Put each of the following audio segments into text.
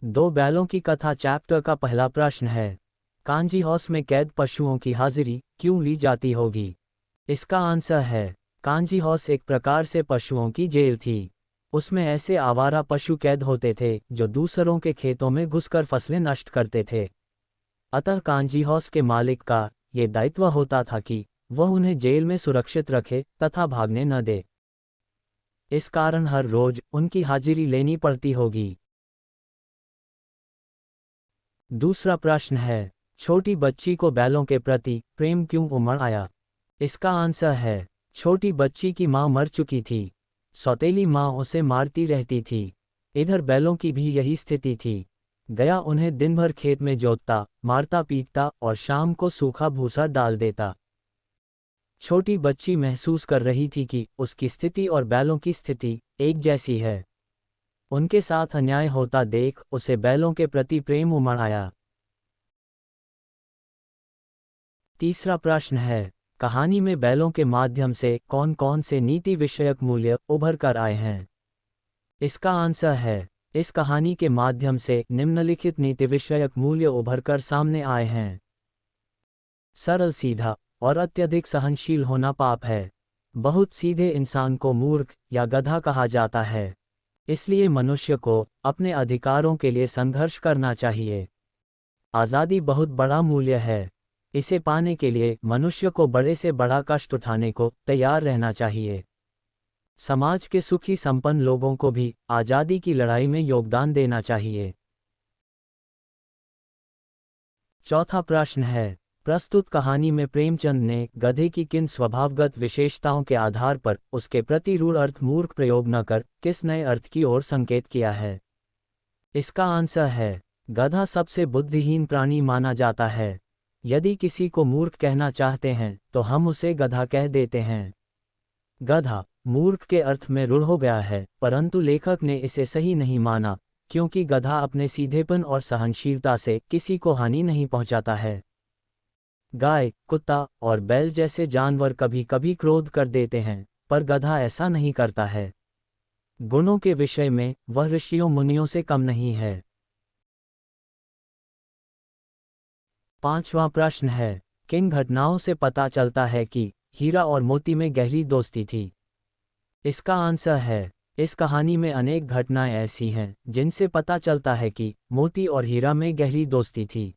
दो बैलों की कथा चैप्टर का पहला प्रश्न है, कांजी हाउस में कैद पशुओं की हाजिरी क्यों ली जाती होगी? इसका आंसर है, कांजी हाउस एक प्रकार से पशुओं की जेल थी। उसमें ऐसे आवारा पशु कैद होते थे जो दूसरों के खेतों में घुसकर फसलें नष्ट करते थे। अतः कांजी हाउस के मालिक का ये दायित्व होता था कि वह उन्हें जेल में सुरक्षित रखे तथा भागने न दे। इस कारण हर रोज उनकी हाजिरी लेनी पड़ती होगी। दूसरा प्रश्न है, छोटी बच्ची को बैलों के प्रति प्रेम क्यों उमड़ आया? इसका आंसर है, छोटी बच्ची की मां मर चुकी थी। सौतेली मां उसे मारती रहती थी। इधर बैलों की भी यही स्थिति थी। गया उन्हें दिन भर खेत में जोतता, मारता पीटता और शाम को सूखा भूसा डाल देता। छोटी बच्ची महसूस कर रही थी कि उसकी स्थिति और बैलों की स्थिति एक जैसी है। उनके साथ अन्याय होता देख उसे बैलों के प्रति प्रेम उमड़ आया। तीसरा प्रश्न है, कहानी में बैलों के माध्यम से कौन कौन से नीति विषयक मूल्य उभर कर आए हैं? इसका आंसर है, इस कहानी के माध्यम से निम्नलिखित नीति विषयक मूल्य उभर कर सामने आए हैं। सरल सीधा और अत्यधिक सहनशील होना पाप है। बहुत सीधे इंसान को मूर्ख या गधा कहा जाता है। इसलिए मनुष्य को अपने अधिकारों के लिए संघर्ष करना चाहिए। आज़ादी बहुत बड़ा मूल्य है। इसे पाने के लिए मनुष्य को बड़े से बड़ा कष्ट उठाने को तैयार रहना चाहिए। समाज के सुखी संपन्न लोगों को भी आज़ादी की लड़ाई में योगदान देना चाहिए। चौथा प्रश्न है, प्रस्तुत कहानी में प्रेमचंद ने गधे की किन स्वभावगत विशेषताओं के आधार पर उसके प्रति रूढ़ अर्थ मूर्ख प्रयोग न कर किस नए अर्थ की ओर संकेत किया है? इसका आंसर है, गधा सबसे बुद्धिहीन प्राणी माना जाता है। यदि किसी को मूर्ख कहना चाहते हैं तो हम उसे गधा कह देते हैं। गधा मूर्ख के अर्थ में रूढ़ हो गया है, परंतु लेखक ने इसे सही नहीं माना, क्योंकि गधा अपने सीधेपन और सहनशीलता से किसी को हानि नहीं पहुंचाता है। गाय, कुत्ता और बैल जैसे जानवर कभी कभी क्रोध कर देते हैं, पर गधा ऐसा नहीं करता है। गुणों के विषय में वह ऋषियों मुनियों से कम नहीं है। पांचवां प्रश्न है, किन घटनाओं से पता चलता है कि हीरा और मोती में गहरी दोस्ती थी? इसका आंसर है, इस कहानी में अनेक घटनाएं ऐसी हैं जिनसे पता चलता है कि मोती और हीरा में गहरी दोस्ती थी।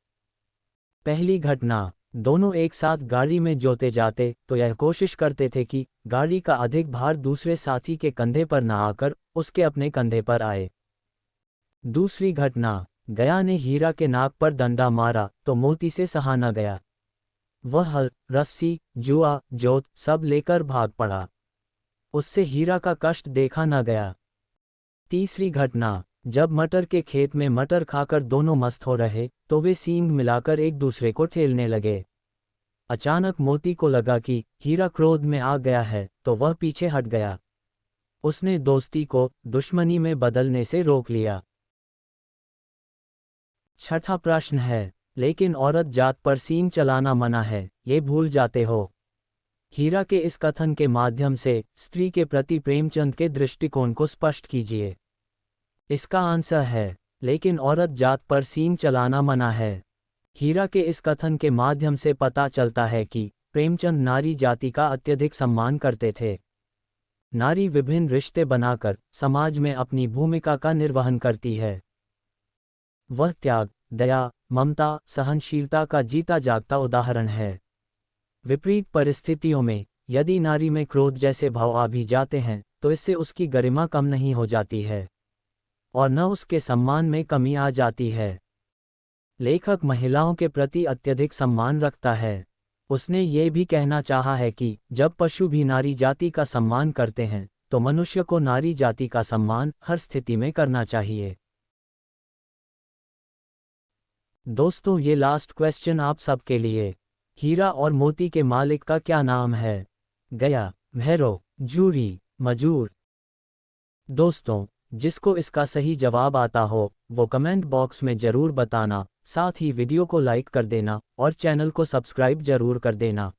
पहली घटना, दोनों एक साथ गाड़ी में जोते जाते तो यह कोशिश करते थे कि गाड़ी का अधिक भार दूसरे साथी के कंधे पर न आकर उसके अपने कंधे पर आए। दूसरी घटना, गया ने हीरा के नाक पर डंडा मारा तो मोती से सहा न गया। वह हल, रस्सी, जुआ, जोत सब लेकर भाग पड़ा। उससे हीरा का कष्ट देखा न गया। तीसरी घटना, जब मटर के खेत में मटर खाकर दोनों मस्त हो रहे तो वे सींग मिलाकर एक दूसरे को ठेलने लगे। अचानक मोती को लगा कि हीरा क्रोध में आ गया है तो वह पीछे हट गया। उसने दोस्ती को दुश्मनी में बदलने से रोक लिया। छठा प्रश्न है, लेकिन औरत जात पर सींग चलाना मना है, ये भूल जाते हो? हीरा के इस कथन के माध्यम से स्त्री के प्रति प्रेमचंद के दृष्टिकोण को स्पष्ट कीजिए। इसका आंसर है, लेकिन औरत जात पर सींग चलाना मना है। हीरा के इस कथन के माध्यम से पता चलता है कि प्रेमचंद नारी जाति का अत्यधिक सम्मान करते थे। नारी विभिन्न रिश्ते बनाकर समाज में अपनी भूमिका का निर्वहन करती है। वह त्याग, दया, ममता, सहनशीलता का जीता जागता उदाहरण है। विपरीत परिस्थितियों में यदि नारी में क्रोध जैसे भाव आ भी जाते हैं तो इससे उसकी गरिमा कम नहीं हो जाती है और न उसके सम्मान में कमी आ जाती है। लेखक महिलाओं के प्रति अत्यधिक सम्मान रखता है। उसने ये भी कहना चाहा है कि जब पशु भी नारी जाति का सम्मान करते हैं तो मनुष्य को नारी जाति का सम्मान हर स्थिति में करना चाहिए। दोस्तों, ये लास्ट क्वेश्चन आप सबके लिए। हीरा और मोती के मालिक का क्या नाम है? गया, भैरव, जूरी, मजूर? दोस्तों, जिसको इसका सही जवाब आता हो वो कमेंट बॉक्स में ज़रूर बताना। साथ ही वीडियो को लाइक कर देना और चैनल को सब्सक्राइब जरूर कर देना।